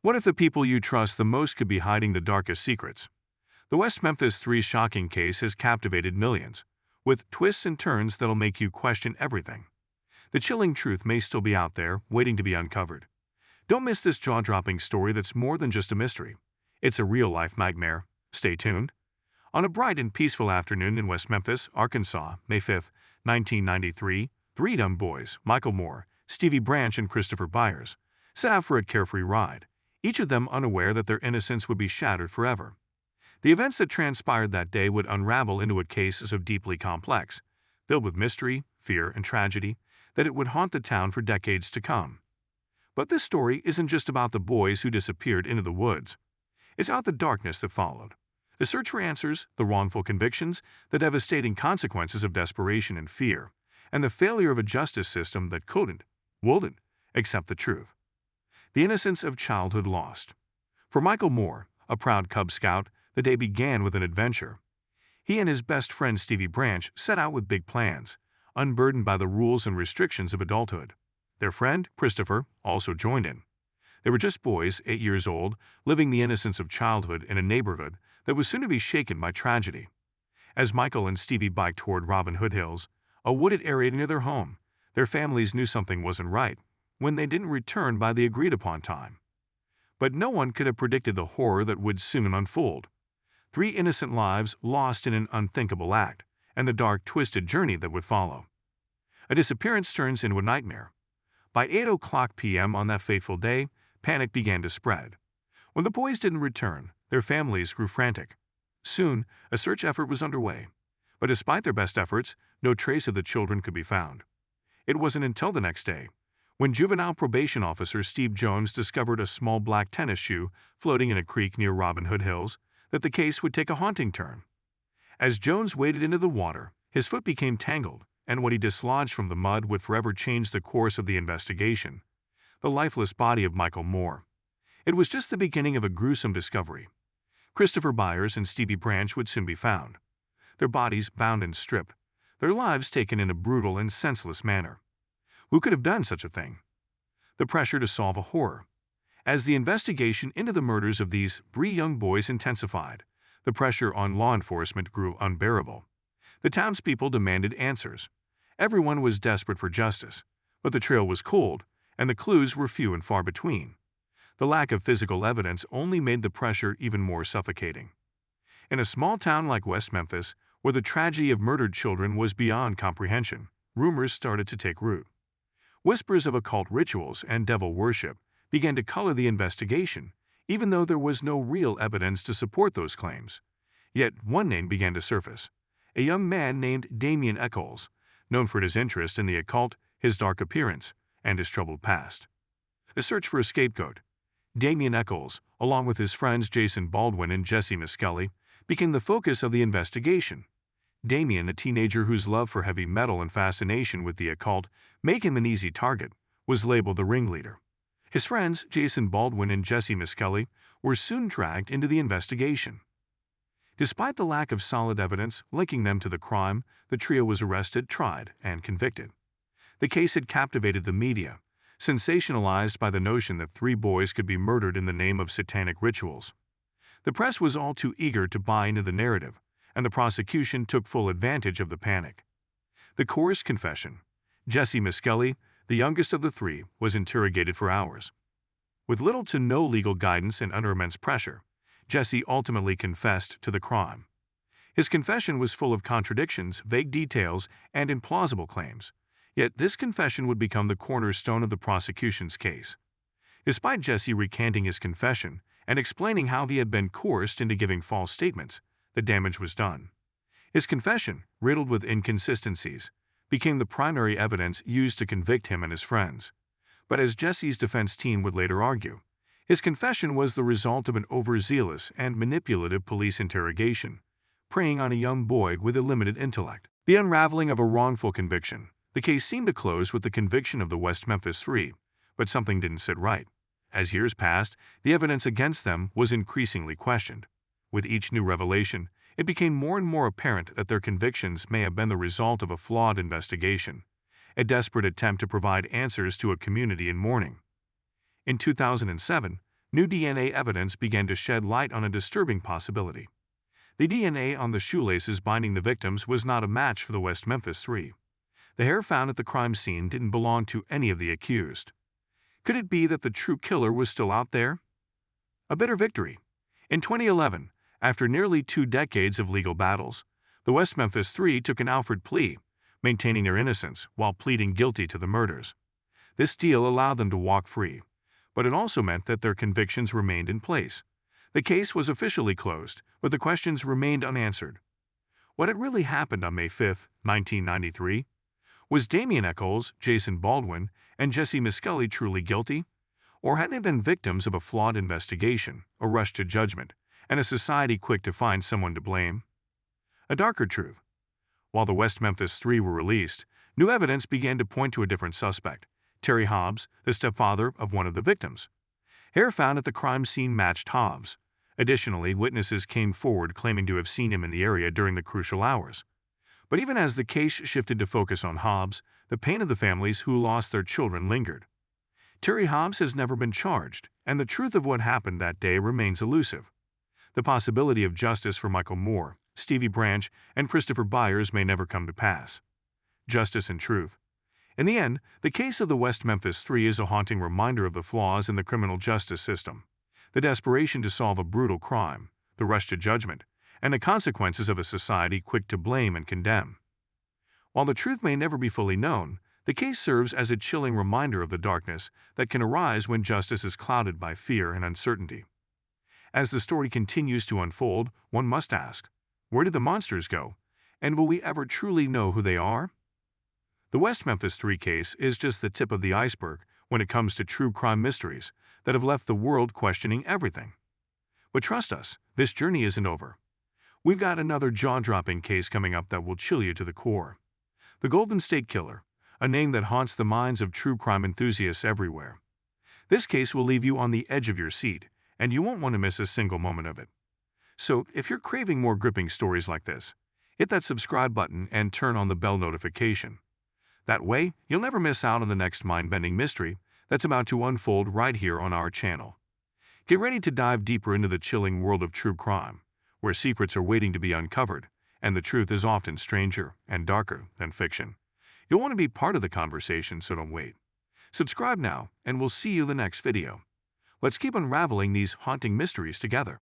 What if the people you trust the most could be hiding the darkest secrets? The West Memphis 3 shocking case has captivated millions, with twists and turns that'll make you question everything. The chilling truth may still be out there, waiting to be uncovered. Don't miss this jaw-dropping story that's more than just a mystery. It's a real-life nightmare. Stay tuned. On a bright and peaceful afternoon in West Memphis, Arkansas, May 5, 1993, three young boys, Michael Moore, Stevie Branch, and Christopher Byers, set out for a carefree ride, each of them unaware that their innocence would be shattered forever. The events that transpired that day would unravel into a case so deeply complex, filled with mystery, fear, and tragedy, that it would haunt the town for decades to come. But this story isn't just about the boys who disappeared into the woods. It's about the darkness that followed. The search for answers, the wrongful convictions, the devastating consequences of desperation and fear, and the failure of a justice system that wouldn't accept the truth. The innocence of childhood lost. For Michael Moore, a proud Cub Scout, the day began with an adventure. He and his best friend Stevie Branch set out with big plans, unburdened by the rules and restrictions of adulthood. Their friend, Christopher, also joined in. They were just boys, 8 years old, living the innocence of childhood in a neighborhood that was soon to be shaken by tragedy. As Michael and Stevie biked toward Robin Hood Hills, a wooded area near their home, their families knew something wasn't right when they didn't return by the agreed-upon time. But no one could have predicted the horror that would soon unfold. 3 innocent lives lost in an unthinkable act, and the dark, twisted journey that would follow. A disappearance turns into a nightmare. By 8:00 p.m. on that fateful day, panic began to spread. When the boys didn't return, their families grew frantic. Soon, a search effort was underway. But despite their best efforts, no trace of the children could be found. It wasn't until the next day, when juvenile probation officer Steve Jones discovered a small black tennis shoe floating in a creek near Robin Hood Hills, that the case would take a haunting turn. As Jones waded into the water, his foot became tangled, and what he dislodged from the mud would forever change the course of the investigation: the lifeless body of Michael Moore. It was just the beginning of a gruesome discovery. Christopher Byers and Stevie Branch would soon be found, their bodies bound and stripped, their lives taken in a brutal and senseless manner. Who could have done such a thing? The pressure to solve a horror. As the investigation into the murders of these 3 young boys intensified, the pressure on law enforcement grew unbearable. The townspeople demanded answers. Everyone was desperate for justice, but the trail was cold, and the clues were few and far between. The lack of physical evidence only made the pressure even more suffocating. In a small town like West Memphis, where the tragedy of murdered children was beyond comprehension, rumors started to take root. Whispers of occult rituals and devil worship began to color the investigation, even though there was no real evidence to support those claims. Yet one name began to surface: a young man named Damien Echols, known for his interest in the occult, his dark appearance, and his troubled past. A search for a scapegoat. Damien Echols, along with his friends Jason Baldwin and Jesse Miskelly, became the focus of the investigation. Damien, a teenager whose love for heavy metal and fascination with the occult made him an easy target, was labeled the ringleader. His friends, Jason Baldwin and Jesse Miskelly, were soon dragged into the investigation. Despite the lack of solid evidence linking them to the crime, the trio was arrested, tried, and convicted. The case had captivated the media, sensationalized by the notion that 3 boys could be murdered in the name of satanic rituals. The press was all too eager to buy into the narrative, and the prosecution took full advantage of the panic. The coerced confession. Jesse Miskelly, the youngest of the 3, was interrogated for hours. With little to no legal guidance and under immense pressure, Jesse ultimately confessed to the crime. His confession was full of contradictions, vague details, and implausible claims, yet this confession would become the cornerstone of the prosecution's case. Despite Jesse recanting his confession and explaining how he had been coerced into giving false statements, the damage was done. His confession, riddled with inconsistencies, became the primary evidence used to convict him and his friends. But as Jesse's defense team would later argue, his confession was the result of an overzealous and manipulative police interrogation, preying on a young boy with a limited intellect. The unraveling of a wrongful conviction. The case seemed to close with the conviction of the West Memphis 3, but something didn't sit right. As years passed, the evidence against them was increasingly questioned. With each new revelation, it became more and more apparent that their convictions may have been the result of a flawed investigation, a desperate attempt to provide answers to a community in mourning. In 2007, new DNA evidence began to shed light on a disturbing possibility. The DNA on the shoelaces binding the victims was not a match for the West Memphis Three. The hair found at the crime scene didn't belong to any of the accused. Could it be that the true killer was still out there? A bitter victory. In 2011, after nearly 2 decades of legal battles, the West Memphis Three took an Alford plea, maintaining their innocence while pleading guilty to the murders. This deal allowed them to walk free, but it also meant that their convictions remained in place. The case was officially closed, but the questions remained unanswered. What had really happened on May 5, 1993? Was Damien Echols, Jason Baldwin, and Jesse Miskelly truly guilty? Or had they been victims of a flawed investigation, a rush to judgment, and a society quick to find someone to blame? A darker truth. While the West Memphis Three were released, new evidence began to point to a different suspect, Terry Hobbs, the stepfather of one of the victims. Hair found at the crime scene matched Hobbs. Additionally, witnesses came forward claiming to have seen him in the area during the crucial hours. But even as the case shifted to focus on Hobbs, the pain of the families who lost their children lingered. Terry Hobbs has never been charged, and the truth of what happened that day remains elusive. The possibility of justice for Michael Moore, Stevie Branch, and Christopher Byers may never come to pass. Justice and truth. In the end, the case of the West Memphis Three is a haunting reminder of the flaws in the criminal justice system, the desperation to solve a brutal crime, the rush to judgment, and the consequences of a society quick to blame and condemn. While the truth may never be fully known, the case serves as a chilling reminder of the darkness that can arise when justice is clouded by fear and uncertainty. As the story continues to unfold, one must ask, where did the monsters go, and will we ever truly know who they are? The West Memphis Three case is just the tip of the iceberg when it comes to true crime mysteries that have left the world questioning everything. But trust us, this journey isn't over. We've got another jaw-dropping case coming up that will chill you to the core. The Golden State Killer, a name that haunts the minds of true crime enthusiasts everywhere. This case will leave you on the edge of your seat, and you won't want to miss a single moment of it. So, if you're craving more gripping stories like this, hit that subscribe button and turn on the bell notification. That way, you'll never miss out on the next mind-bending mystery that's about to unfold right here on our channel. Get ready to dive deeper into the chilling world of true crime, where secrets are waiting to be uncovered, and the truth is often stranger and darker than fiction. You'll want to be part of the conversation, so don't wait. Subscribe now, and we'll see you in the next video. Let's keep unraveling these haunting mysteries together.